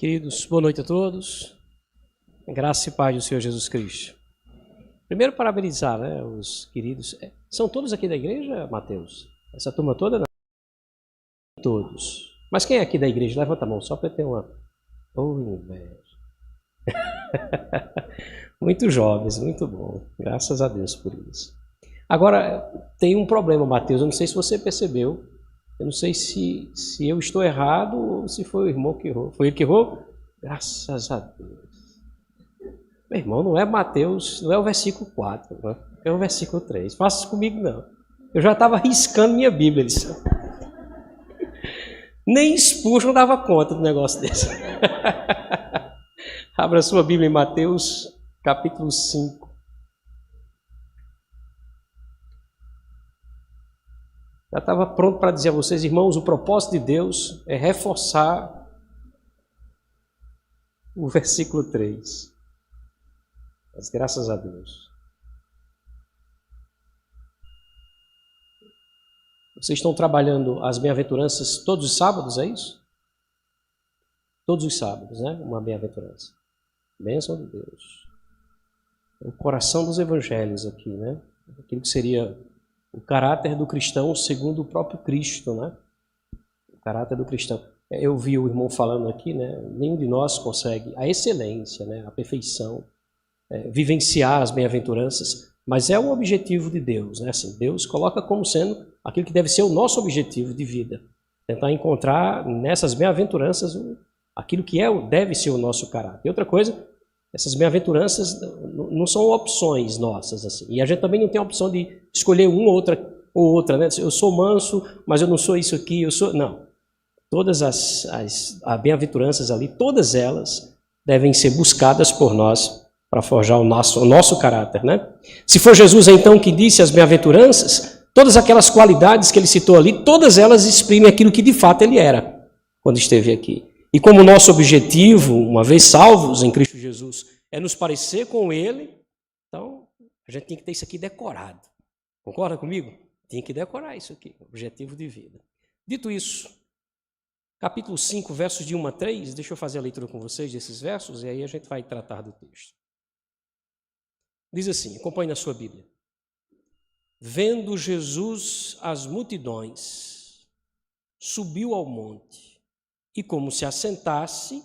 Queridos, boa noite a todos. Graça e paz do Senhor Jesus Cristo. Primeiro, parabenizar, os queridos. São todos aqui da igreja, Mateus? Essa turma toda? Não? Todos. Mas quem é aqui da igreja? Levanta a mão, só para eu ter uma... inveja. Muito jovens, muito bom. Graças a Deus por isso. Agora, tem um problema, Mateus. Eu não sei se você percebeu. Eu não sei se eu estou errado ou se foi o irmão que errou. Foi ele que errou? Graças a Deus. Meu irmão, não é Mateus, não é o versículo 4, né? É o versículo 3. Faça isso comigo, não. Eu já estava riscando minha Bíblia. Nem expulso, não dava conta do negócio desse. Abra sua Bíblia em Mateus, capítulo 5. Já estava pronto para dizer a vocês, irmãos, o propósito de Deus é reforçar o versículo 3. Mas graças a Deus. Vocês estão trabalhando as bem-aventuranças todos os sábados, é isso? Todos os sábados, né? Uma bem-aventurança. Bênção de Deus. O coração dos evangelhos aqui, né? Aquilo que seria o caráter do cristão segundo o próprio Cristo, né? O caráter do cristão. Eu vi o irmão falando aqui, né? Nenhum de nós consegue a excelência, né? A perfeição, vivenciar as bem-aventuranças, mas é um objetivo de Deus, né? Assim, Deus coloca como sendo aquilo que deve ser o nosso objetivo de vida. Tentar encontrar nessas bem-aventuranças aquilo que deve ser o nosso caráter. E outra coisa, essas bem-aventuranças não são opções nossas, assim. E a gente também não tem a opção de escolher uma ou outra, né? Eu sou manso, mas eu não sou isso aqui, eu sou... Não. Todas as bem-aventuranças ali, todas elas devem ser buscadas por nós para forjar o nosso caráter, né? Se for Jesus, então, que disse as bem-aventuranças, todas aquelas qualidades que ele citou ali, todas elas exprimem aquilo que de fato ele era quando esteve aqui. E como nosso objetivo, uma vez salvos em Cristo Jesus, é nos parecer com Ele, então a gente tem que ter isso aqui decorado. Concorda comigo? Tem que decorar isso aqui, objetivo de vida. Dito isso, capítulo 5, versos de 1 a 3, deixa eu fazer a leitura com vocês desses versos, e aí a gente vai tratar do texto. Diz assim, acompanhe na sua Bíblia. Vendo Jesus as multidões, subiu ao monte. E como se assentasse,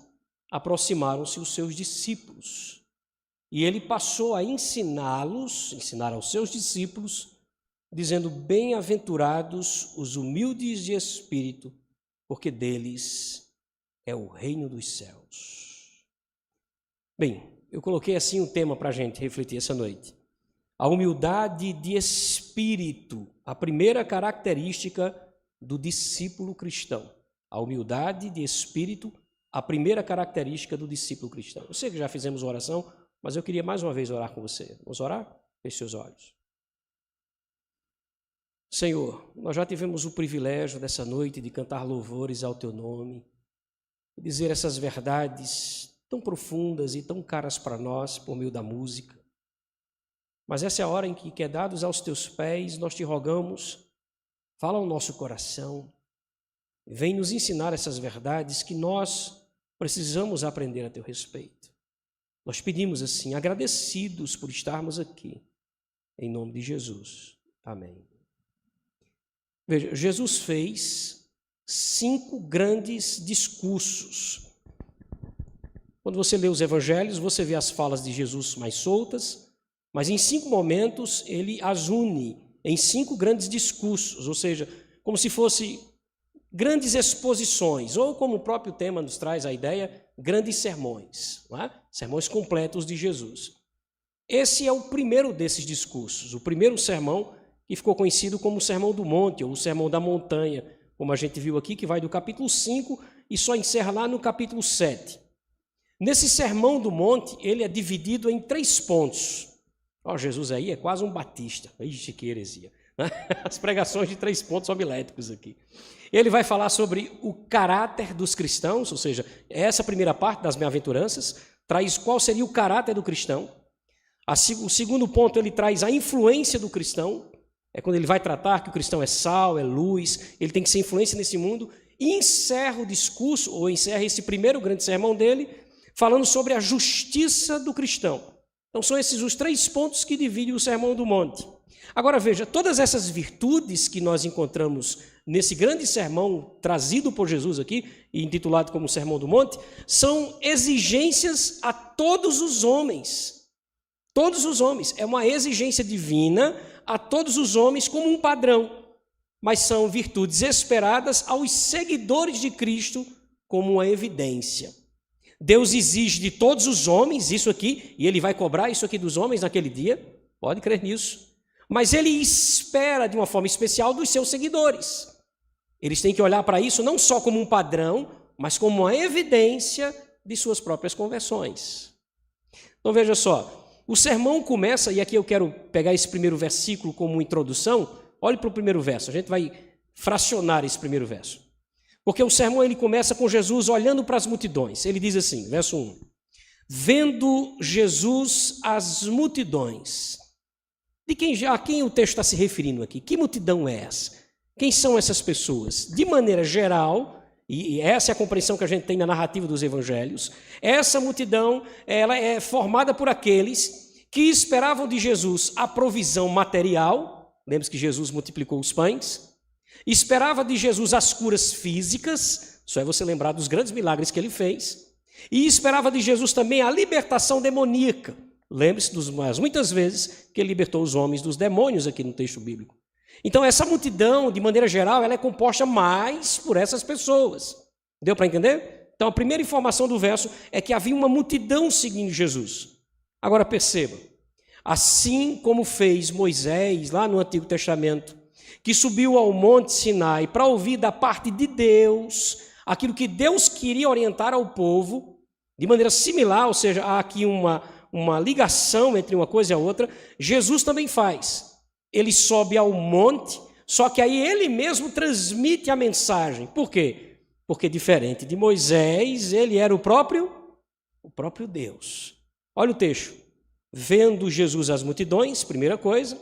aproximaram-se os seus discípulos. E ele passou a ensinar aos seus discípulos, dizendo, bem-aventurados os humildes de espírito, porque deles é o reino dos céus. Bem, eu coloquei assim um tema para a gente refletir essa noite. A humildade de espírito, a primeira característica do discípulo cristão. A humildade de espírito, a primeira característica do discípulo cristão. Eu sei que já fizemos oração, mas eu queria mais uma vez orar com você. Vamos orar? Feche seus olhos. Senhor, nós já tivemos o privilégio dessa noite de cantar louvores ao Teu nome, e dizer essas verdades tão profundas e tão caras para nós por meio da música. Mas essa é a hora em que, quedados aos Teus pés, nós te rogamos, fala ao nosso coração, vem nos ensinar essas verdades que nós precisamos aprender a teu respeito. Nós pedimos assim, agradecidos por estarmos aqui, em nome de Jesus. Amém. Veja, Jesus fez 5 grandes discursos. Quando você lê os evangelhos, você vê as falas de Jesus mais soltas, mas em 5 momentos ele as une em 5 grandes discursos, ou seja, como se fosse grandes exposições, ou como o próprio tema nos traz a ideia, grandes sermões, não é? Sermões completos de Jesus. Esse é o primeiro desses discursos, o primeiro sermão que ficou conhecido como o Sermão do Monte, ou o Sermão da Montanha, como a gente viu aqui, que vai do capítulo 5 e só encerra lá no capítulo 7. Nesse Sermão do Monte, ele é dividido em 3 pontos. Jesus aí é quase um batista, ixi, que heresia. As pregações de 3 pontos homiléticos aqui. Ele vai falar sobre o caráter dos cristãos, ou seja, essa primeira parte das bem-aventuranças traz qual seria o caráter do cristão. O segundo ponto, ele traz a influência do cristão, é quando ele vai tratar que o cristão é sal, é luz, ele tem que ser influência nesse mundo. e encerra o discurso, ou encerra esse primeiro grande sermão dele, falando sobre a justiça do cristão. Então são esses os 3 pontos que dividem o Sermão do Monte. Agora veja, todas essas virtudes que nós encontramos nesse grande sermão trazido por Jesus aqui, e intitulado como Sermão do Monte, são exigências a todos os homens. Todos os homens. É uma exigência divina a todos os homens como um padrão. Mas são virtudes esperadas aos seguidores de Cristo como uma evidência. Deus exige de todos os homens isso aqui, e Ele vai cobrar isso aqui dos homens naquele dia, pode crer nisso. Mas Ele espera de uma forma especial dos seus seguidores. Eles têm que olhar para isso não só como um padrão, mas como uma evidência de suas próprias conversões. Então veja só, o sermão começa, e aqui eu quero pegar esse primeiro versículo como introdução. Olhe para o primeiro verso, a gente vai fracionar esse primeiro verso. Porque o sermão ele começa com Jesus olhando para as multidões. Ele diz assim, verso 1. Vendo Jesus as multidões. A quem o texto está se referindo aqui? Que multidão é essa? Quem são essas pessoas? De maneira geral, e essa é a compreensão que a gente tem na narrativa dos evangelhos, essa multidão ela é formada por aqueles que esperavam de Jesus a provisão material. Lembre-se que Jesus multiplicou os pães. Esperava de Jesus as curas físicas, só é você lembrar dos grandes milagres que ele fez. E esperava de Jesus também a libertação demoníaca. Lembre-se das muitas vezes que ele libertou os homens dos demônios aqui no texto bíblico. Então essa multidão, de maneira geral, ela é composta mais por essas pessoas. Deu para entender? Então a primeira informação do verso é que havia uma multidão seguindo Jesus. Agora perceba, assim como fez Moisés lá no Antigo Testamento, que subiu ao Monte Sinai para ouvir da parte de Deus aquilo que Deus queria orientar ao povo, de maneira similar, ou seja, há aqui uma ligação entre uma coisa e a outra, Jesus também faz. Ele sobe ao monte, só que aí ele mesmo transmite a mensagem. Por quê? Porque diferente de Moisés, ele era o próprio Deus. Olha o texto. Vendo Jesus as multidões, primeira coisa,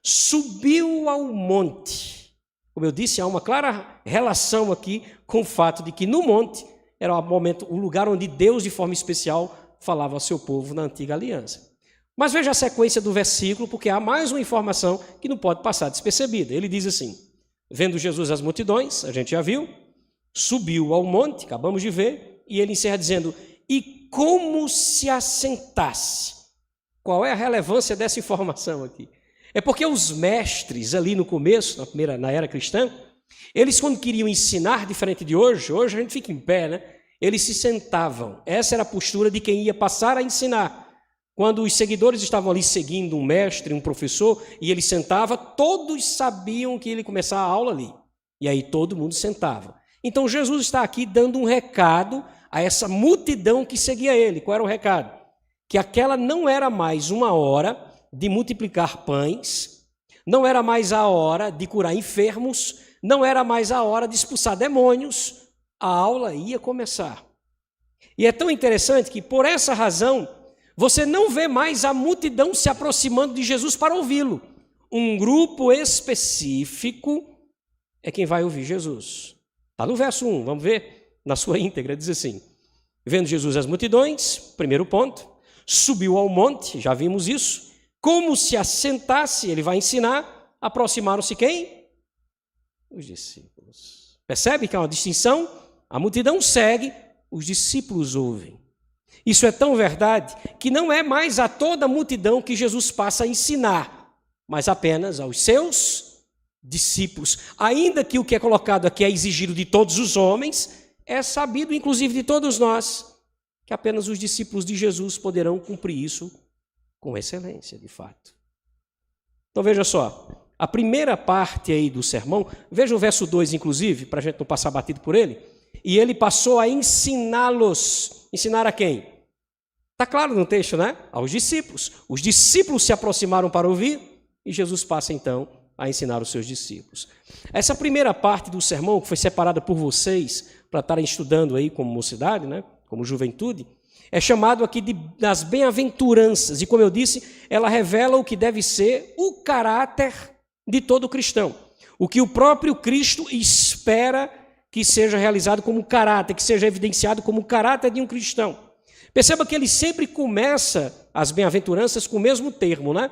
subiu ao monte. Como eu disse, há uma clara relação aqui com o fato de que no monte era o lugar onde Deus, de forma especial, falava ao seu povo na antiga aliança. Mas veja a sequência do versículo, porque há mais uma informação que não pode passar despercebida. Ele diz assim, vendo Jesus as multidões, a gente já viu, subiu ao monte, acabamos de ver, e ele encerra dizendo, e como se assentasse. Qual é a relevância dessa informação aqui? É porque os mestres ali no começo, na era cristã, eles quando queriam ensinar, diferente de hoje a gente fica em pé, né? Eles se sentavam. Essa era a postura de quem ia passar a ensinar. Quando os seguidores estavam ali seguindo um mestre, um professor, e ele sentava, todos sabiam que ele ia começar a aula ali. E aí todo mundo sentava. Então Jesus está aqui dando um recado a essa multidão que seguia ele. Qual era o recado? Que aquela não era mais uma hora de multiplicar pães, não era mais a hora de curar enfermos, não era mais a hora de expulsar demônios, a aula ia começar. E é tão interessante que, por essa razão, você não vê mais a multidão se aproximando de Jesus para ouvi-lo. Um grupo específico é quem vai ouvir Jesus. Está no verso 1, vamos ver na sua íntegra, diz assim, vendo Jesus as multidões, primeiro ponto, subiu ao monte, já vimos isso, como se assentasse, ele vai ensinar, aproximaram-se quem? Os discípulos. Percebe que é uma distinção? A multidão segue, os discípulos ouvem. Isso é tão verdade que não é mais a toda a multidão que Jesus passa a ensinar, mas apenas aos seus discípulos. Ainda que o que é colocado aqui é exigido de todos os homens, é sabido inclusive de todos nós, que apenas os discípulos de Jesus poderão cumprir isso com excelência, de fato. Então veja só, a primeira parte aí do sermão, veja o verso 2 inclusive, para a gente não passar batido por ele, e ele passou a ensiná-los. Ensinar a quem? Está claro no texto, né? Aos discípulos. Os discípulos se aproximaram para ouvir e Jesus passa então a ensinar os seus discípulos. Essa primeira parte do sermão, que foi separada por vocês para estarem estudando aí como mocidade, né? Como juventude, é chamado aqui das bem-aventuranças. E como eu disse, ela revela o que deve ser o caráter de todo cristão. O que o próprio Cristo espera que seja realizado como caráter, que seja evidenciado como caráter de um cristão. Perceba que ele sempre começa as bem-aventuranças com o mesmo termo, né?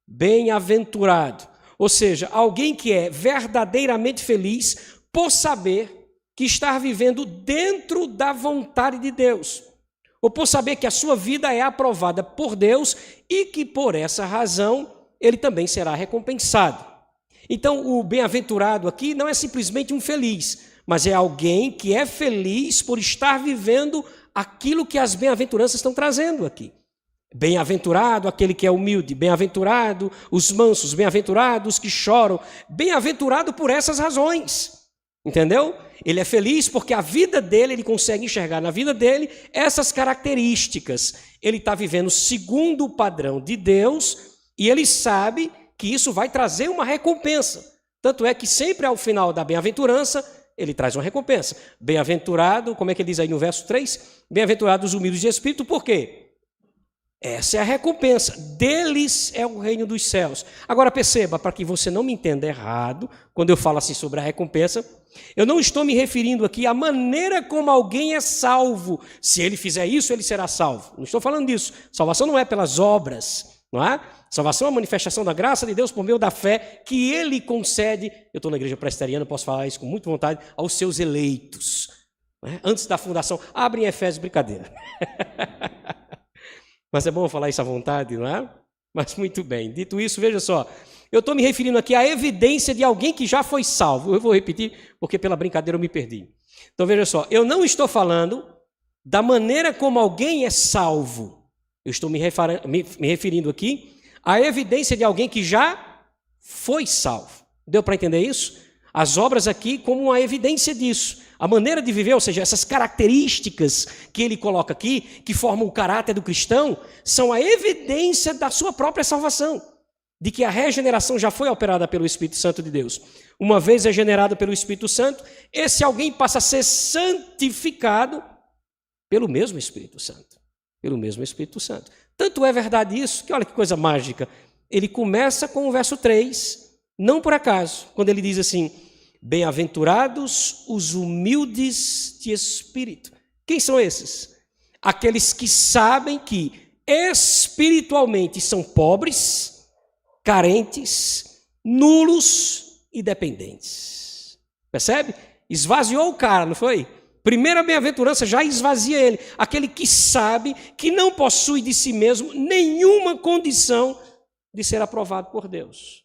Bem-aventurado. Ou seja, alguém que é verdadeiramente feliz por saber que está vivendo dentro da vontade de Deus. Ou por saber que a sua vida é aprovada por Deus e que por essa razão ele também será recompensado. Então, o bem-aventurado aqui não é simplesmente um feliz, mas é alguém que é feliz por estar vivendo aquilo que as bem-aventuranças estão trazendo aqui. Bem-aventurado aquele que é humilde, bem-aventurado os mansos, bem-aventurados que choram, bem-aventurado por essas razões. Entendeu? Ele é feliz porque a vida dele, ele consegue enxergar na vida dele essas características. Ele está vivendo segundo o padrão de Deus e ele sabe que isso vai trazer uma recompensa. Tanto é que sempre ao final da bem-aventurança, ele traz uma recompensa. Bem-aventurado, como é que ele diz aí no verso 3? Bem-aventurados os humildes de espírito, por quê? Essa é a recompensa. Deles é o reino dos céus. Agora perceba, para que você não me entenda errado, quando eu falo assim sobre a recompensa, eu não estou me referindo aqui à maneira como alguém é salvo. Se ele fizer isso, ele será salvo. Não estou falando disso. Salvação não é pelas obras, não é? Salvação é a manifestação da graça de Deus por meio da fé que ele concede. Eu estou na igreja presbiteriana, posso falar isso com muita vontade, aos seus eleitos. Não é? Antes da fundação, abrem Efésios, brincadeira. Mas é bom falar isso à vontade, não é? Mas muito bem. Dito isso, veja só. Eu estou me referindo aqui à evidência de alguém que já foi salvo. Eu vou repetir, porque pela brincadeira eu me perdi. Então veja só. Eu não estou falando da maneira como alguém é salvo. Eu estou me referindo aqui à evidência de alguém que já foi salvo. Deu para entender isso? As obras aqui como uma evidência disso. A maneira de viver, ou seja, essas características que ele coloca aqui, que formam o caráter do cristão, são a evidência da sua própria salvação, de que a regeneração já foi operada pelo Espírito Santo de Deus. Uma vez regenerado pelo Espírito Santo, esse alguém passa a ser santificado pelo mesmo Espírito Santo. Pelo mesmo Espírito Santo. Tanto é verdade isso, que olha que coisa mágica. Ele começa com o verso 3, não por acaso, quando ele diz assim: bem-aventurados os humildes de espírito. Quem são esses? Aqueles que sabem que espiritualmente são pobres, carentes, nulos e dependentes. Percebe? Esvaziou o cara, não foi? Primeira bem-aventurança já esvazia ele. Aquele que sabe que não possui de si mesmo nenhuma condição de ser aprovado por Deus.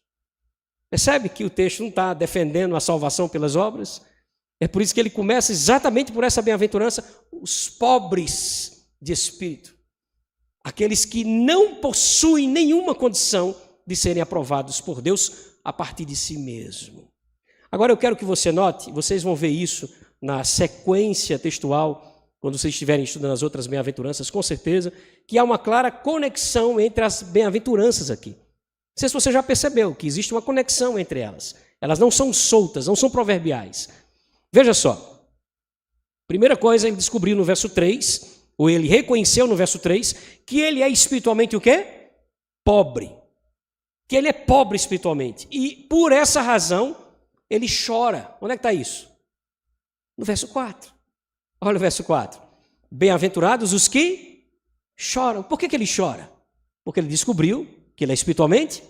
Percebe que o texto não está defendendo a salvação pelas obras? É por isso que ele começa exatamente por essa bem-aventurança, os pobres de espírito. Aqueles que não possuem nenhuma condição de serem aprovados por Deus a partir de si mesmo. Agora eu quero que você note, vocês vão ver isso na sequência textual, quando vocês estiverem estudando as outras bem-aventuranças, com certeza, que há uma clara conexão entre as bem-aventuranças aqui. Não sei se você já percebeu que existe uma conexão entre elas. Elas não são soltas, não são proverbiais. Veja só. Primeira coisa, ele descobriu no verso 3, ou ele reconheceu no verso 3, que ele é espiritualmente o quê? Pobre. Que ele é pobre espiritualmente. E por essa razão, ele chora. Onde é que está isso? No verso 4. Olha o verso 4. Bem-aventurados os que choram. Por que ele chora? Porque ele descobriu que ele é espiritualmente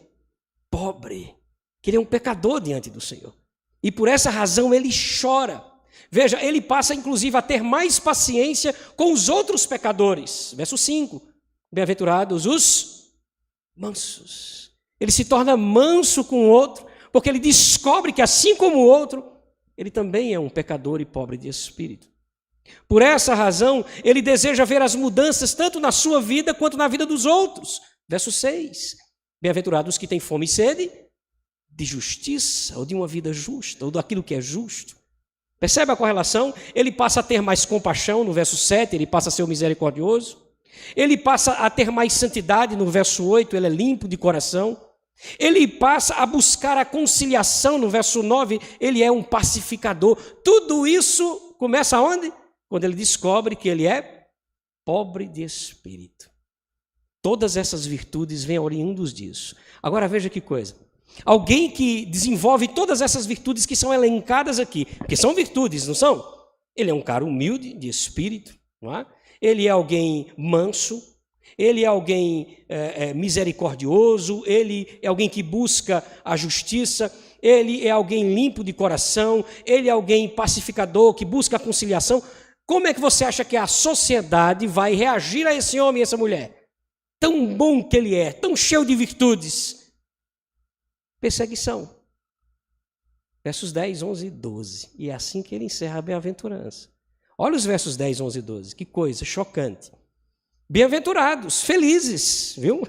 pobre, que ele é um pecador diante do Senhor. E por essa razão ele chora. Veja, ele passa inclusive a ter mais paciência com os outros pecadores. Verso 5. Bem-aventurados os mansos. Ele se torna manso com o outro, porque ele descobre que assim como o outro, ele também é um pecador e pobre de espírito. Por essa razão, ele deseja ver as mudanças tanto na sua vida quanto na vida dos outros. Verso 6, bem-aventurados que têm fome e sede de justiça, ou de uma vida justa, ou daquilo que é justo. Percebe a correlação? Ele passa a ter mais compaixão, no verso 7, ele passa a ser o misericordioso. Ele passa a ter mais santidade, no verso 8, ele é limpo de coração. Ele passa a buscar a conciliação, no verso 9, ele é um pacificador. Tudo isso começa aonde? Quando ele descobre que ele é pobre de espírito. Todas essas virtudes vêm oriundos disso. Agora veja que coisa. Alguém que desenvolve todas essas virtudes que são elencadas aqui, porque são virtudes, não são? Ele é um cara humilde de espírito, não é? Ele é alguém manso, ele é alguém misericordioso, ele é alguém que busca a justiça, ele é alguém limpo de coração, ele é alguém pacificador, que busca a conciliação. Como é que você acha que a sociedade vai reagir a esse homem e essa mulher? Tão bom que ele é, tão cheio de virtudes. Perseguição. Versos 10, 11 e 12. E é assim que ele encerra a bem-aventurança. Olha os versos 10, 11 e 12. Que coisa chocante. Bem-aventurados, felizes, viu?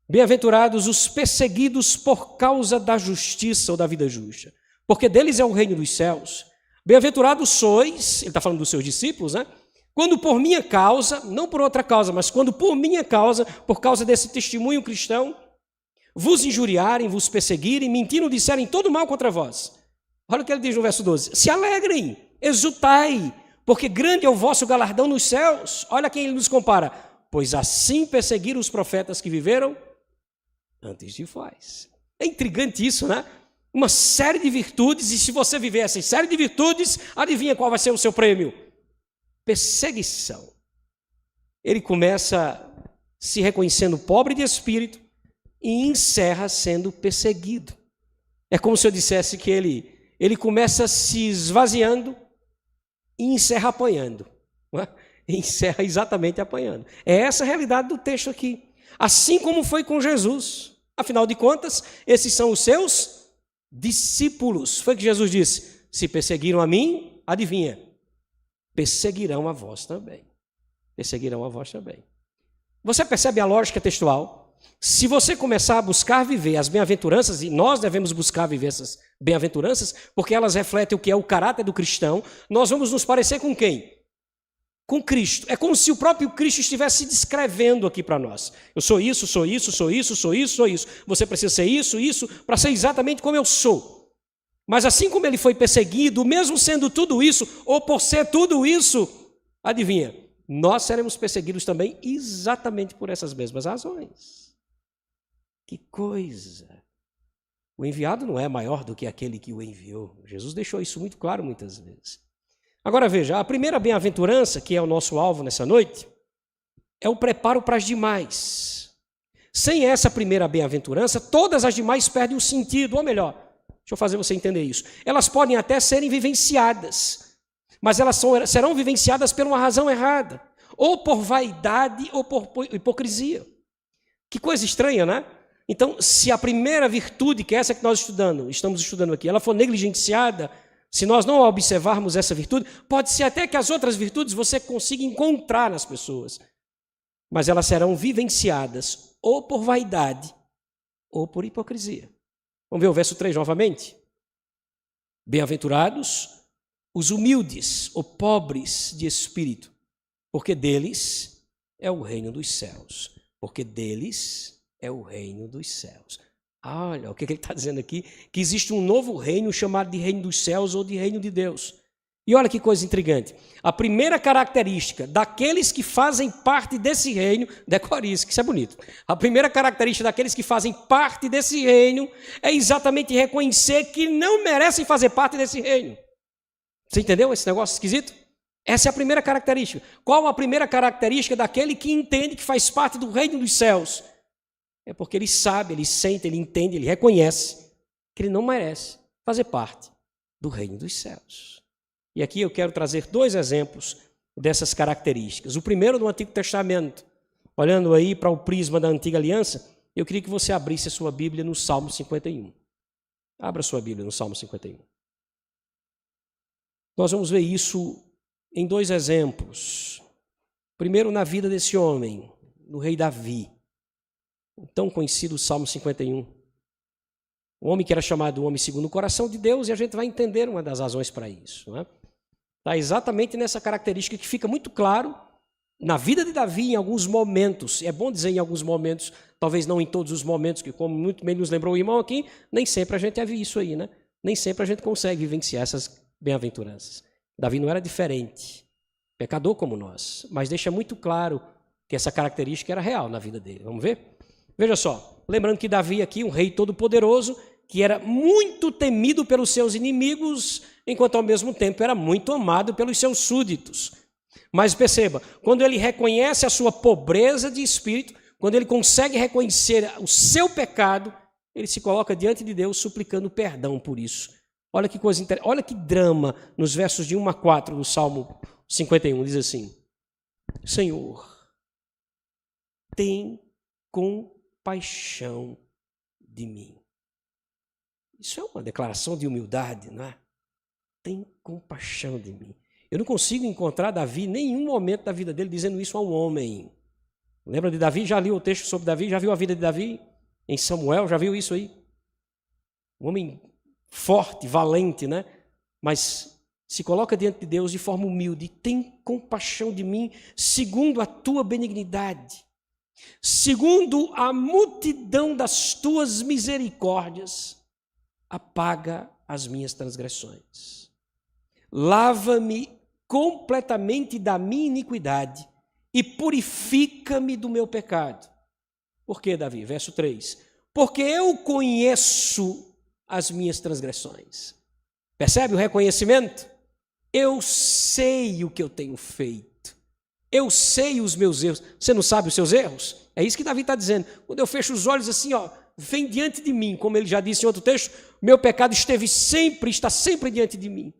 Bem-aventurados os perseguidos por causa da justiça ou da vida justa, porque deles é o reino dos céus. Bem-aventurados sois, ele está falando dos seus discípulos, né? Quando por minha causa, não por outra causa, mas quando por minha causa, por causa desse testemunho cristão, vos injuriarem, vos perseguirem, mentindo, disserem todo mal contra vós. Olha o que ele diz no verso 12. Se alegrem, exultai, porque grande é o vosso galardão nos céus. Olha quem ele nos compara. Pois assim perseguiram os profetas que viveram antes de vós. É intrigante isso, né? Uma série de virtudes, e se você viver essa série de virtudes, adivinha qual vai ser o seu prêmio? Perseguição. Ele começa se reconhecendo pobre de espírito e encerra sendo perseguido. É como se eu dissesse que ele começa se esvaziando e encerra apanhando. Não é? Encerra exatamente apanhando. É essa a realidade do texto aqui. Assim como foi com Jesus. Afinal de contas, esses são os seus discípulos. Foi o que Jesus disse: se perseguiram a mim, adivinha, perseguirão a vós também. Perseguirão a vós também. Você percebe a lógica textual? Se você começar a buscar viver as bem-aventuranças, e nós devemos buscar viver essas bem-aventuranças, porque elas refletem o que é o caráter do cristão, nós vamos nos parecer com quem? Com Cristo. É como se o próprio Cristo estivesse descrevendo aqui para nós. Eu sou isso, sou isso, sou isso, sou isso, sou isso. Você precisa ser isso, isso, para ser exatamente como eu sou. Mas assim como ele foi perseguido, mesmo sendo tudo isso, ou por ser tudo isso, adivinha, nós seremos perseguidos também exatamente por essas mesmas razões. Que coisa! O enviado não é maior do que aquele que o enviou. Jesus deixou isso muito claro muitas vezes. Agora veja, a primeira bem-aventurança, que é o nosso alvo nessa noite, é o preparo para as demais. Sem essa primeira bem-aventurança, todas as demais perdem o sentido, ou melhor, deixa eu fazer você entender isso. Elas podem até serem vivenciadas, mas elas serão vivenciadas por uma razão errada, ou por vaidade ou por hipocrisia. Que coisa estranha, né? Então, se a primeira virtude, que é essa que nós estamos estudando aqui, ela for negligenciada, se nós não observarmos essa virtude, pode ser até que as outras virtudes você consiga encontrar nas pessoas, mas elas serão vivenciadas ou por vaidade ou por hipocrisia. Vamos ver o verso 3 novamente? Bem-aventurados os humildes ou pobres de espírito, porque deles é o reino dos céus. Porque deles é o reino dos céus. Olha, o que ele está dizendo aqui? Que existe um novo reino chamado de reino dos céus ou de reino de Deus. E olha que coisa intrigante. A primeira característica daqueles que fazem parte desse reino, decore isso, que isso é bonito. A primeira característica daqueles que fazem parte desse reino é exatamente reconhecer que não merecem fazer parte desse reino. Você entendeu esse negócio esquisito? Essa é a primeira característica. Qual a primeira característica daquele que entende que faz parte do reino dos céus? É porque ele sabe, ele sente, ele entende, ele reconhece que ele não merece fazer parte do reino dos céus. E aqui eu quero trazer 2 exemplos dessas características. O primeiro do Antigo Testamento. Olhando aí para o prisma da Antiga Aliança, eu queria que você abrisse a sua Bíblia no Salmo 51. Abra a sua Bíblia no Salmo 51. Nós vamos ver isso em 2 exemplos. Primeiro, na vida desse homem, no rei Davi. O tão conhecido Salmo 51. Um homem que era chamado homem segundo o coração de Deus, e a gente vai entender uma das razões para isso. Né? Está exatamente nessa característica que fica muito claro na vida de Davi em alguns momentos. É bom dizer em alguns momentos, talvez não em todos os momentos, que como muito bem nos lembrou o irmão aqui, nem sempre a gente vive isso aí, né? Nem sempre a gente consegue vivenciar essas bem-aventuranças. Davi não era diferente, pecador como nós, mas deixa muito claro que essa característica era real na vida dele. Vamos ver? Veja só, lembrando que Davi aqui, um rei todo-poderoso, que era muito temido pelos seus inimigos, enquanto ao mesmo tempo era muito amado pelos seus súditos. Mas perceba, quando ele reconhece a sua pobreza de espírito, quando ele consegue reconhecer o seu pecado, ele se coloca diante de Deus suplicando perdão por isso. Olha que coisa interessante, olha que drama nos versos de 1 a 4 do Salmo 51, diz assim: Senhor, tem compaixão de mim. Isso é uma declaração de humildade, não é? Tem compaixão de mim. Eu não consigo encontrar Davi em nenhum momento da vida dele dizendo isso a um homem. Lembra de Davi? Já liu o texto sobre Davi? Já viu a vida de Davi? Em Samuel, já viu isso aí? Um homem forte, valente, né? Mas se coloca diante de Deus de forma humilde. Tem compaixão de mim segundo a tua benignidade, segundo a multidão das tuas misericórdias, apaga as minhas transgressões. Lava-me completamente da minha iniquidade e purifica-me do meu pecado. Por quê, Davi? Verso 3. Porque eu conheço as minhas transgressões. Percebe o reconhecimento? Eu sei o que eu tenho feito. Eu sei os meus erros. Você não sabe os seus erros? É isso que Davi está dizendo. Quando eu fecho os olhos assim, ó, vem diante de mim, como ele já disse em outro texto, meu pecado está sempre diante de mim.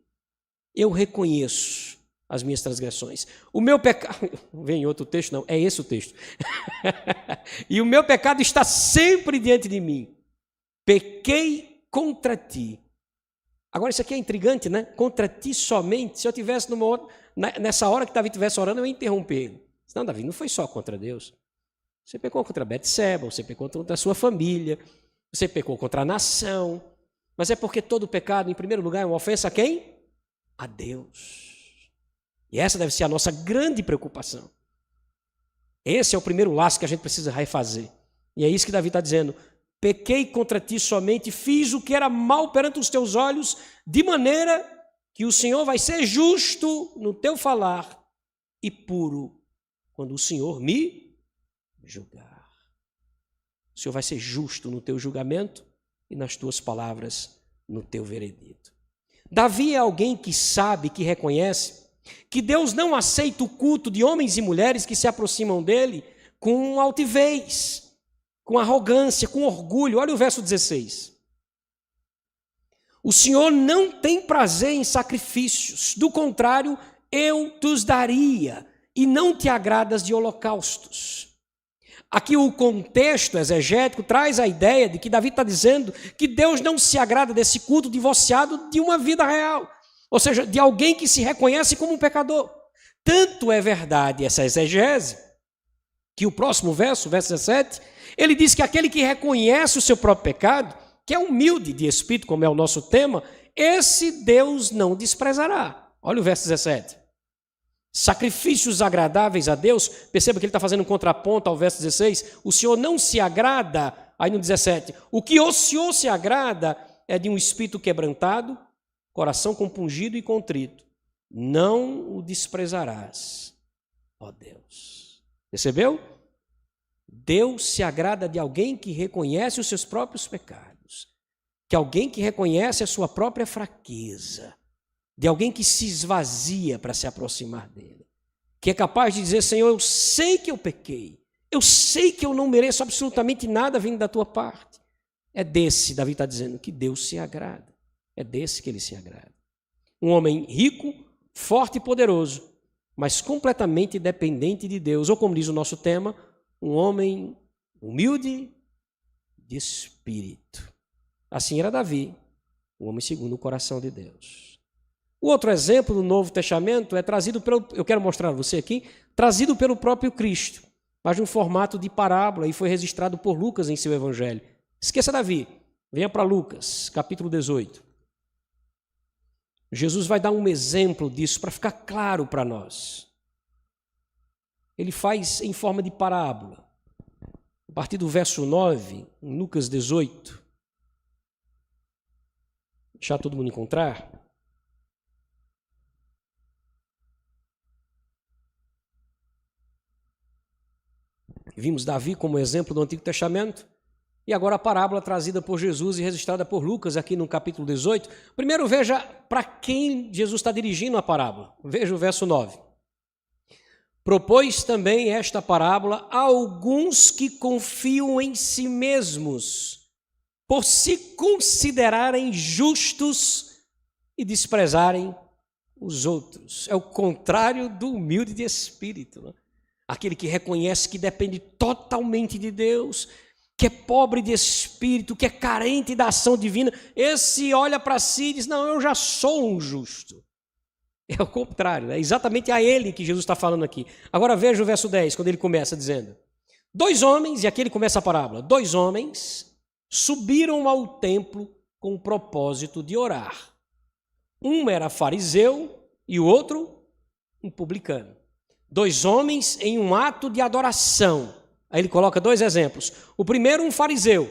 Eu reconheço as minhas transgressões. O meu pecado... Vem outro texto? Não, é esse o texto. E o meu pecado está sempre diante de mim. Pequei contra ti. Agora isso aqui é intrigante, né? Contra ti somente. Se eu tivesse nessa hora que Davi estivesse orando, eu ia interromper ele. Não, Davi, não foi só contra Deus. Você pecou contra Betseba, você pecou contra a sua família, você pecou contra a nação. Mas é porque todo pecado, em primeiro lugar, é uma ofensa a quem? A Deus. E essa deve ser a nossa grande preocupação. Esse é o primeiro laço que a gente precisa refazer. E é isso que Davi está dizendo. Pequei contra ti somente, fiz o que era mal perante os teus olhos, de maneira que o Senhor vai ser justo no teu falar e puro quando o Senhor me julgar. O Senhor vai ser justo no teu julgamento e nas tuas palavras no teu veredito. Davi é alguém que sabe, que reconhece que Deus não aceita o culto de homens e mulheres que se aproximam dele com altivez, com arrogância, com orgulho. Olha o verso 16. O Senhor não tem prazer em sacrifícios, do contrário, eu te os daria, e não te agradas de holocaustos. Aqui o contexto exegético traz a ideia de que Davi está dizendo que Deus não se agrada desse culto divorciado de uma vida real, ou seja, de alguém que se reconhece como um pecador. Tanto é verdade essa exegese, que o próximo verso, verso 17, ele diz que aquele que reconhece o seu próprio pecado, que é humilde de espírito, como é o nosso tema, esse Deus não desprezará. Olha o verso 17. Sacrifícios agradáveis a Deus, perceba que ele está fazendo um contraponto ao verso 16, o Senhor não se agrada, aí no 17, o que o Senhor se agrada é de um espírito quebrantado, coração compungido e contrito, não o desprezarás, ó Deus. Percebeu? Deus se agrada de alguém que reconhece os seus próprios pecados, de alguém que reconhece a sua própria fraqueza, de alguém que se esvazia para se aproximar dele, que é capaz de dizer, Senhor, eu sei que eu pequei, eu sei que eu não mereço absolutamente nada vindo da tua parte. É desse, Davi está dizendo, que Deus se agrada, é desse que ele se agrada. Um homem rico, forte e poderoso, mas completamente dependente de Deus, ou como diz o nosso tema, um homem humilde de espírito. Assim era Davi, um homem segundo o coração de Deus. O outro exemplo do Novo Testamento é trazido eu quero mostrar a você aqui, trazido pelo próprio Cristo, mas num formato de parábola, e foi registrado por Lucas em seu evangelho. Esqueça Davi, venha para Lucas, capítulo 18. Jesus vai dar um exemplo disso para ficar claro para nós. Ele faz em forma de parábola. A partir do verso 9, em Lucas 18. Deixar todo mundo encontrar. Vimos Davi como exemplo do Antigo Testamento. E agora a parábola trazida por Jesus e registrada por Lucas aqui no capítulo 18. Primeiro veja para quem Jesus está dirigindo a parábola. Veja o verso 9. Propôs também esta parábola a alguns que confiam em si mesmos, por se considerarem justos e desprezarem os outros. É o contrário do humilde de espírito, né? Aquele que reconhece que depende totalmente de Deus, que é pobre de espírito, que é carente da ação divina. Esse olha para si e diz, não, eu já sou um justo. É o contrário, é exatamente a ele que Jesus está falando aqui. Agora veja o verso 10, quando ele começa dizendo, 2 homens, e aqui ele começa a parábola, 2 homens subiram ao templo com o propósito de orar. Um era fariseu e o outro um publicano. 2 homens em um ato de adoração. Aí ele coloca 2 exemplos. O primeiro, um fariseu,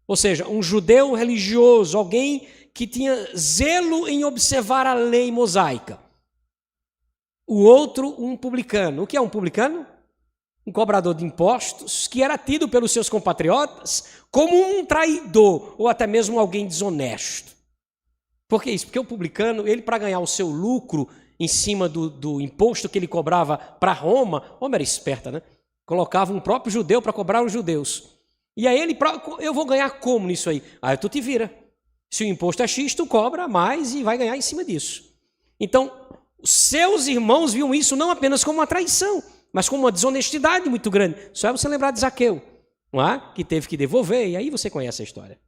ou seja, um judeu religioso, alguém que tinha zelo em observar a lei mosaica. O outro, um publicano. O que é um publicano? Um cobrador de impostos, que era tido pelos seus compatriotas como um traidor, ou até mesmo alguém desonesto. Por que isso? Porque o publicano, ele para ganhar o seu lucro em cima do imposto que ele cobrava para Roma era esperta, né? Colocava um próprio judeu para cobrar os judeus. E aí eu vou ganhar como nisso aí? Aí tu te vira. Se o imposto é X, tu cobra mais e vai ganhar em cima disso. Então, seus irmãos viam isso não apenas como uma traição, mas como uma desonestidade muito grande. Só é você lembrar de Zaqueu, não é? Que teve que devolver, e aí você conhece a história.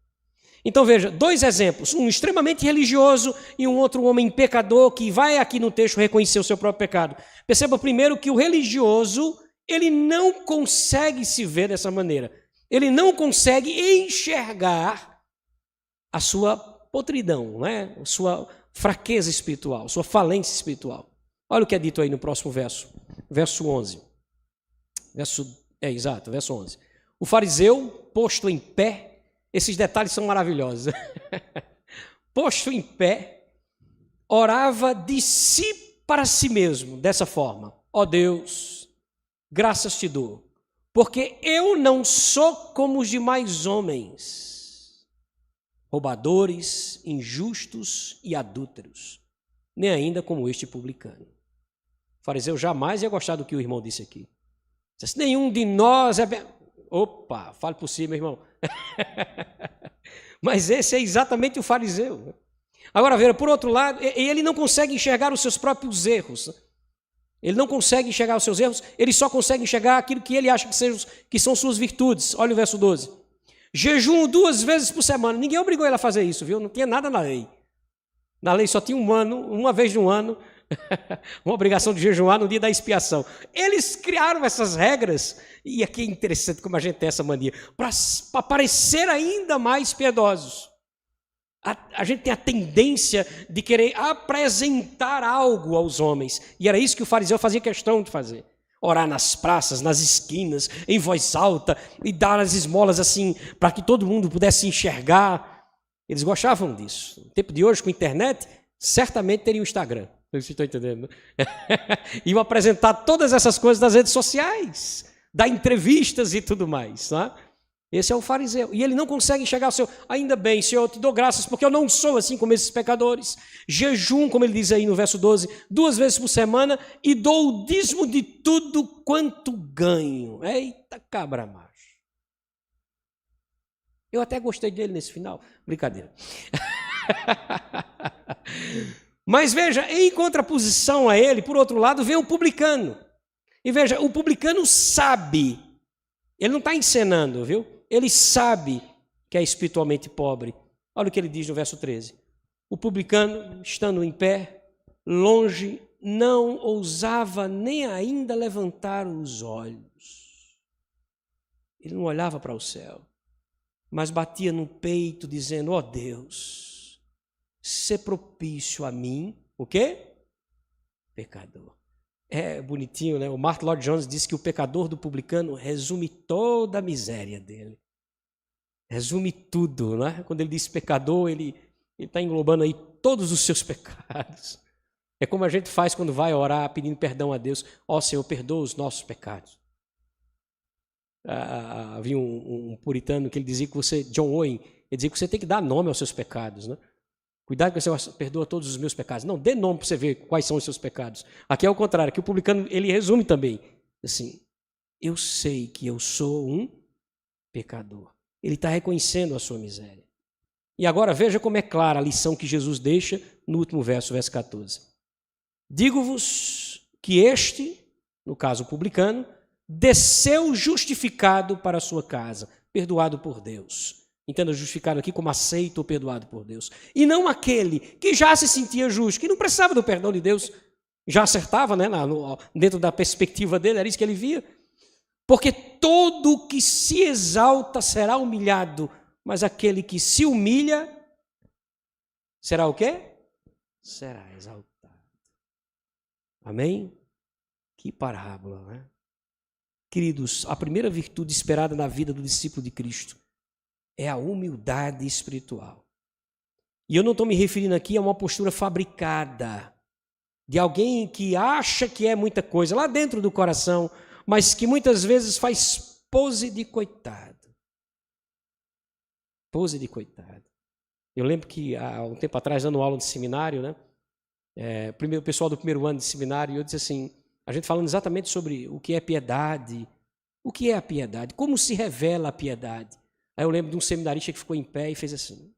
Então veja, 2 exemplos, um extremamente religioso e um outro homem pecador que vai aqui no texto reconhecer o seu próprio pecado. Perceba primeiro que o religioso, ele não consegue se ver dessa maneira. Ele não consegue enxergar a sua podridão, né? A sua fraqueza espiritual, sua falência espiritual. Olha o que é dito aí no próximo verso, verso 11. Verso 11. O fariseu, posto em pé, esses detalhes são maravilhosos. Posto em pé, orava de si para si mesmo, dessa forma. Ó Deus, graças te dou, porque eu não sou como os demais homens, roubadores, injustos e adúlteros, nem ainda como este publicano. O fariseu jamais ia gostar do que o irmão disse aqui. Se nenhum de nós é... Opa, fale por si, meu irmão. Mas esse é exatamente o fariseu. Agora, veja, por outro lado, ele não consegue enxergar os seus próprios erros. Ele não consegue enxergar os seus erros, ele só consegue enxergar aquilo que ele acha que são suas virtudes. Olha o verso 12. Jejum 2 vezes por semana. Ninguém obrigou ele a fazer isso, viu? Não tinha nada na lei. Na lei só tinha um ano, uma vez no ano, uma obrigação de jejuar no dia da expiação. Eles criaram essas regras, e aqui é interessante como a gente tem essa mania, para parecer ainda mais piedosos. A gente tem a tendência de querer apresentar algo aos homens, e era isso que o fariseu fazia questão de fazer. Orar nas praças, nas esquinas, em voz alta, e dar as esmolas assim, para que todo mundo pudesse enxergar. Eles gostavam disso. No tempo de hoje, com a internet, certamente teria o Instagram. Vocês estão entendendo? Iam apresentar todas essas coisas nas redes sociais, dar entrevistas e tudo mais. Não é? Esse é o fariseu. E ele não consegue enxergar o seu... Ainda bem, Senhor, eu te dou graças, porque eu não sou assim como esses pecadores. Jejum, como ele diz aí no verso 12, 2 vezes por semana, e dou o dízimo de tudo quanto ganho. Eita cabra macho. Eu até gostei dele nesse final. Brincadeira. Mas veja, em contraposição a ele, por outro lado, vem o publicano. E veja, o publicano sabe, ele não está encenando, viu? Ele sabe que é espiritualmente pobre. Olha o que ele diz no verso 13. O publicano, estando em pé, longe, não ousava nem ainda levantar os olhos. Ele não olhava para o céu, mas batia no peito, dizendo, ó Deus, sê propício a mim, o quê? Pecador. É bonitinho, né? O Martin Lloyd Jones disse que o pecador do publicano resume toda a miséria dele. Resume tudo, né? Quando ele diz pecador, ele está englobando aí todos os seus pecados. É como a gente faz quando vai orar pedindo perdão a Deus. Ó Senhor, perdoa os nossos pecados. Havia um puritano que ele dizia que você, John Owen, ele dizia que você tem que dar nome aos seus pecados, né? Cuidado que você perdoa todos os meus pecados. Não, dê nome para você ver quais são os seus pecados. Aqui é o contrário, aqui o publicano, ele resume também. Assim, eu sei que eu sou um pecador. Ele está reconhecendo a sua miséria. E agora veja como é clara a lição que Jesus deixa no último verso 14. Digo-vos que este, no caso o publicano, desceu justificado para a sua casa, perdoado por Deus. Entenda justificado aqui como aceito ou perdoado por Deus. E não aquele que já se sentia justo, que não precisava do perdão de Deus, já acertava, né, dentro da perspectiva dele, era isso que ele via. Porque todo que se exalta será humilhado, mas aquele que se humilha será o quê? Será exaltado. Amém? Que parábola, né? Queridos, a primeira virtude esperada na vida do discípulo de Cristo é a humildade espiritual. E eu não estou me referindo aqui a uma postura fabricada de alguém que acha que é muita coisa lá dentro do coração, mas que muitas vezes faz pose de coitado. Pose de coitado. Eu lembro que há um tempo atrás, dando aula de seminário, né? O pessoal do primeiro ano de seminário, eu disse assim, a gente falando exatamente sobre o que é piedade, o que é a piedade, como se revela a piedade. Aí eu lembro de um seminarista que ficou em pé e fez assim.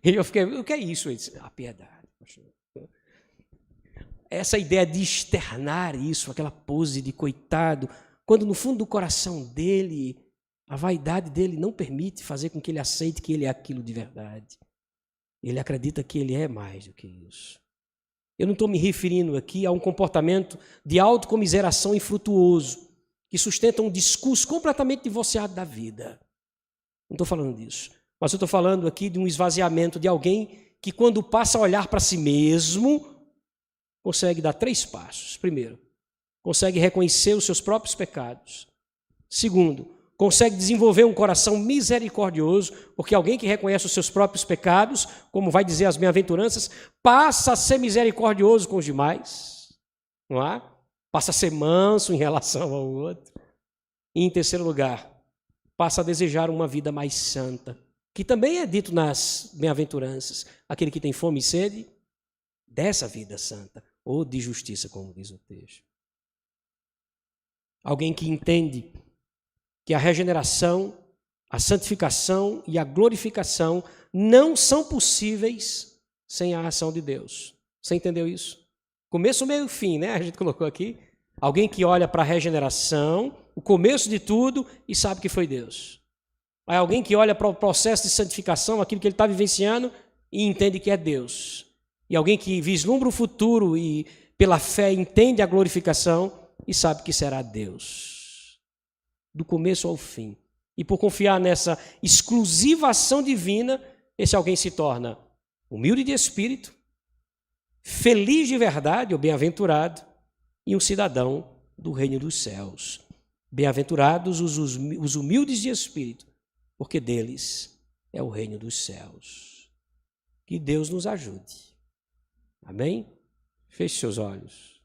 E eu fiquei, o que é isso? Ele disse, a piedade. Essa ideia de externar isso, aquela pose de coitado, quando no fundo do coração dele, a vaidade dele não permite fazer com que ele aceite que ele é aquilo de verdade. Ele acredita que ele é mais do que isso. Eu não estou me referindo aqui a um comportamento de autocomiseração infrutuoso, que sustenta um discurso completamente divorciado da vida. Não estou falando disso. Mas eu estou falando aqui de um esvaziamento de alguém que, quando passa a olhar para si mesmo, consegue dar 3 passos. Primeiro, consegue reconhecer os seus próprios pecados. Segundo, consegue desenvolver um coração misericordioso, porque alguém que reconhece os seus próprios pecados, como vai dizer as bem-aventuranças, passa a ser misericordioso com os demais, não é? Passa a ser manso em relação ao outro. E, em terceiro lugar, passa a desejar uma vida mais santa, que também é dito nas bem-aventuranças, aquele que tem fome e sede dessa vida santa, ou de justiça, como diz o texto. Alguém que entende que a regeneração, a santificação e a glorificação não são possíveis sem a ação de Deus. Você entendeu isso? Começo, meio e fim, né? A gente colocou aqui. Alguém que olha para a regeneração, o começo de tudo, e sabe que foi Deus. Aí alguém que olha para o processo de santificação, aquilo que ele está vivenciando, e entende que é Deus. E alguém que vislumbra o futuro e, pela fé, entende a glorificação e sabe que será Deus. Do começo ao fim. E por confiar nessa exclusiva ação divina, esse alguém se torna humilde de espírito, feliz de verdade, ou bem-aventurado, e um cidadão do reino dos céus. Bem-aventurados os humildes de espírito, porque deles é o reino dos céus. Que Deus nos ajude. Amém? Feche seus olhos.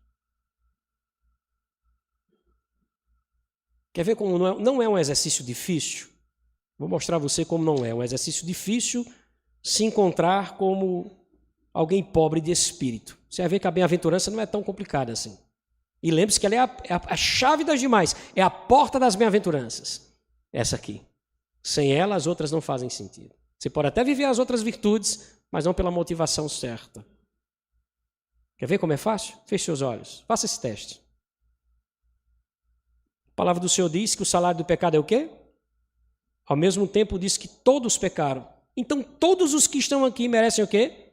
Quer ver como não é um exercício difícil? Vou mostrar a você como não é. Um exercício difícil se encontrar como alguém pobre de espírito. Você vai ver que a bem-aventurança não é tão complicada assim. E lembre-se que ela é a chave das demais. É a porta das bem-aventuranças. Essa aqui. Sem ela, as outras não fazem sentido. Você pode até viver as outras virtudes, mas não pela motivação certa. Quer ver como é fácil? Feche seus olhos. Faça esse teste. A palavra do Senhor diz que o salário do pecado é o quê? Ao mesmo tempo diz que todos pecaram. Então todos os que estão aqui merecem o quê?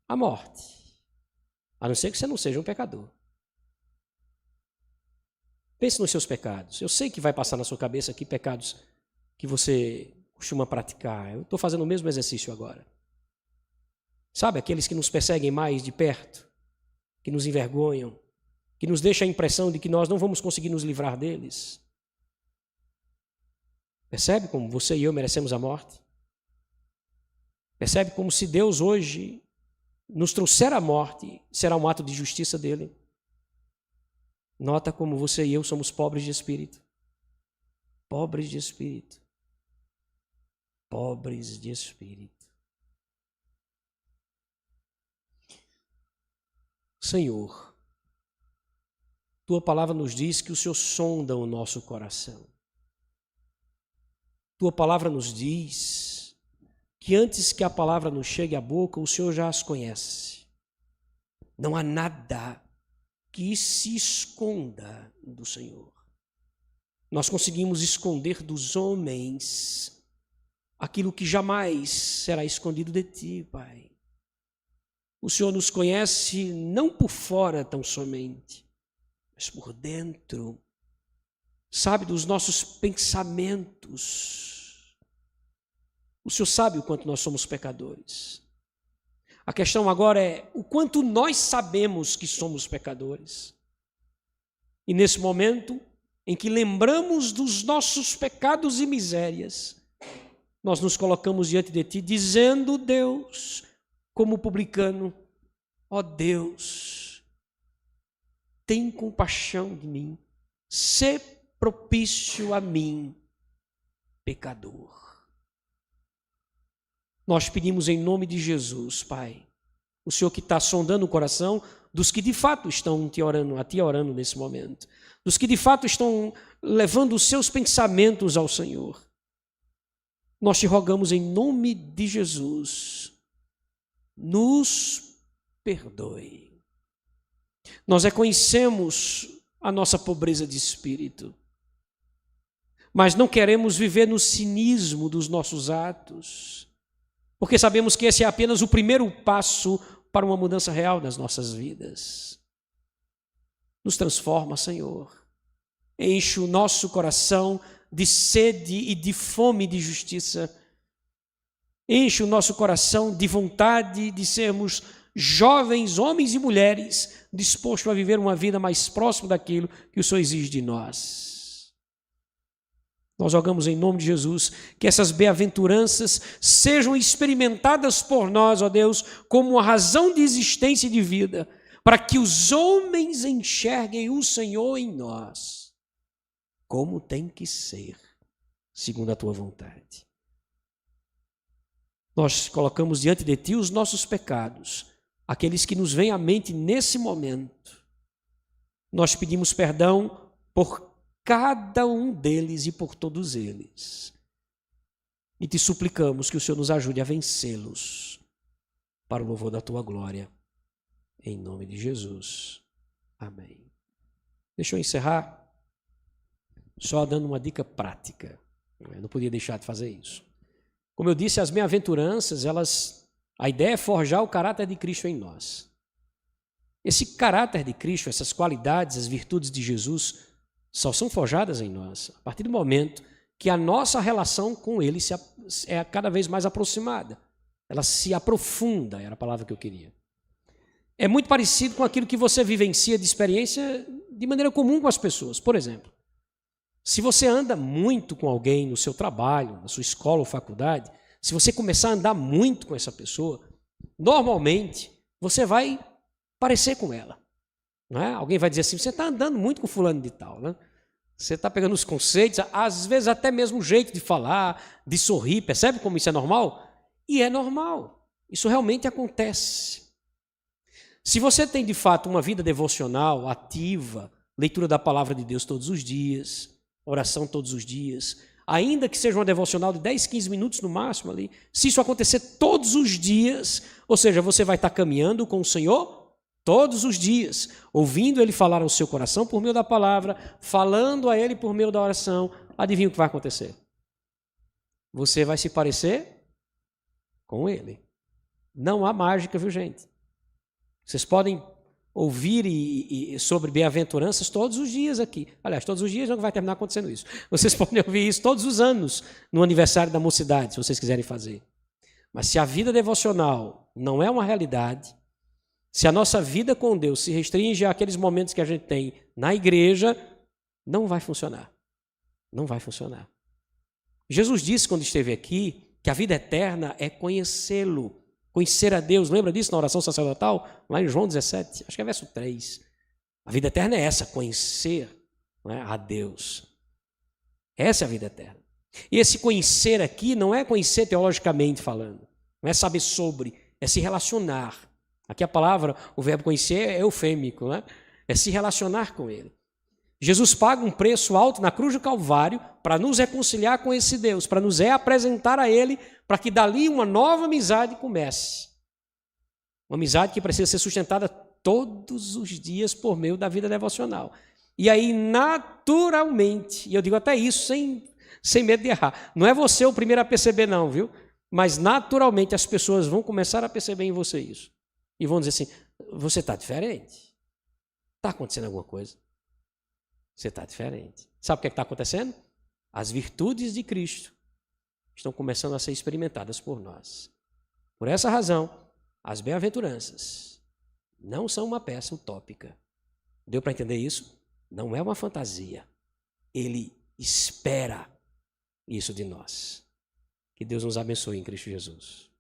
A morte. A não ser que você não seja um pecador. Pense nos seus pecados. Eu sei que vai passar na sua cabeça aqui pecados que você costuma praticar. Eu estou fazendo o mesmo exercício agora. Sabe, aqueles que nos perseguem mais de perto, que nos envergonham, que nos deixam a impressão de que nós não vamos conseguir nos livrar deles. Percebe como você e eu merecemos a morte? Percebe como se Deus hoje nos trouxer a morte, será um ato de justiça dele? Nota como você e eu somos pobres de espírito. Pobres de espírito. Pobres de espírito. Senhor, tua palavra nos diz que o Senhor sonda o nosso coração. Tua palavra nos diz que antes que a palavra nos chegue à boca, o Senhor já as conhece. Não há nada que se esconda do Senhor. Nós conseguimos esconder dos homens aquilo que jamais será escondido de ti, Pai. O Senhor nos conhece não por fora tão somente, mas por dentro. Sabe dos nossos pensamentos. O Senhor sabe o quanto nós somos pecadores. A questão agora é o quanto nós sabemos que somos pecadores. E nesse momento em que lembramos dos nossos pecados e misérias, nós nos colocamos diante de Ti, dizendo, Deus, como publicano, ó Deus, tem compaixão de mim, sê propício a mim, pecador. Nós pedimos em nome de Jesus, Pai, o Senhor que está sondando o coração dos que de fato estão a Ti orando nesse momento, dos que de fato estão levando os seus pensamentos ao Senhor. Nós te rogamos em nome de Jesus, nos perdoe. Nós reconhecemos a nossa pobreza de espírito, mas não queremos viver no cinismo dos nossos atos, porque sabemos que esse é apenas o primeiro passo para uma mudança real nas nossas vidas. Nos transforma, Senhor. Enche o nosso coração de sede e de fome de justiça. Enche o nosso coração de vontade de sermos jovens, homens e mulheres, dispostos a viver uma vida mais próxima daquilo que o Senhor exige de nós. Nós rogamos em nome de Jesus que essas bem-aventuranças sejam experimentadas por nós, ó Deus, como uma razão de existência e de vida, para que os homens enxerguem o Senhor em nós, como tem que ser, segundo a Tua vontade. Nós colocamos diante de Ti os nossos pecados, aqueles que nos vêm à mente nesse momento. Nós pedimos perdão por cada um deles e por todos eles. E te suplicamos que o Senhor nos ajude a vencê-los para o louvor da Tua glória. Em nome de Jesus. Amém. Deixa eu encerrar só dando uma dica prática. Eu não podia deixar de fazer isso. Como eu disse, as bem-aventuranças, a ideia é forjar o caráter de Cristo em nós. Esse caráter de Cristo, essas qualidades, as virtudes de Jesus, só são forjadas em nós a partir do momento que a nossa relação com Ele é cada vez mais aproximada. Ela se aprofunda, era a palavra que eu queria. É muito parecido com aquilo que você vivencia de experiência de maneira comum com as pessoas. Por exemplo, se você anda muito com alguém no seu trabalho, na sua escola ou faculdade, se você começar a andar muito com essa pessoa, normalmente você vai parecer com ela. Não é? Alguém vai dizer assim, você está andando muito com fulano de tal, né? Você está pegando os conceitos, às vezes até mesmo o jeito de falar, de sorrir, percebe como isso é normal? E é normal, isso realmente acontece. Se você tem de fato uma vida devocional, ativa, leitura da palavra de Deus todos os dias, oração todos os dias, ainda que seja uma devocional de 10, 15 minutos no máximo ali, se isso acontecer todos os dias, ou seja, você vai estar caminhando com o Senhor todos os dias, ouvindo Ele falar ao seu coração por meio da palavra, falando a Ele por meio da oração, adivinha o que vai acontecer? Você vai se parecer com Ele. Não há mágica, viu, gente? Vocês podem ouvir sobre bem-aventuranças todos os dias aqui. Aliás, todos os dias não vai terminar acontecendo isso. Vocês podem ouvir isso todos os anos no aniversário da mocidade, se vocês quiserem fazer. Mas se a vida devocional não é uma realidade, se a nossa vida com Deus se restringe àqueles momentos que a gente tem na igreja, não vai funcionar. Não vai funcionar. Jesus disse quando esteve aqui que a vida eterna é conhecê-lo, conhecer a Deus. Lembra disso na oração sacerdotal? Lá em João 17, acho que é verso 3. A vida eterna é essa, conhecer, não é, a Deus. Essa é a vida eterna. E esse conhecer aqui não é conhecer teologicamente falando, não é saber sobre, é se relacionar. Aqui a palavra, o verbo conhecer é eufêmico, né? É se relacionar com Ele. Jesus paga um preço alto na cruz do Calvário para nos reconciliar com esse Deus, para nos apresentar a Ele, para que dali uma nova amizade comece. Uma amizade que precisa ser sustentada todos os dias por meio da vida devocional. E aí, naturalmente, e eu digo até isso sem medo de errar, não é você o primeiro a perceber não, viu? Mas naturalmente as pessoas vão começar a perceber em você isso. E vão dizer assim, você está diferente. Está acontecendo alguma coisa. Você está diferente. Sabe o que está acontecendo? As virtudes de Cristo estão começando a ser experimentadas por nós. Por essa razão, as bem-aventuranças não são uma peça utópica. Deu para entender isso? Não é uma fantasia. Ele espera isso de nós. Que Deus nos abençoe em Cristo Jesus.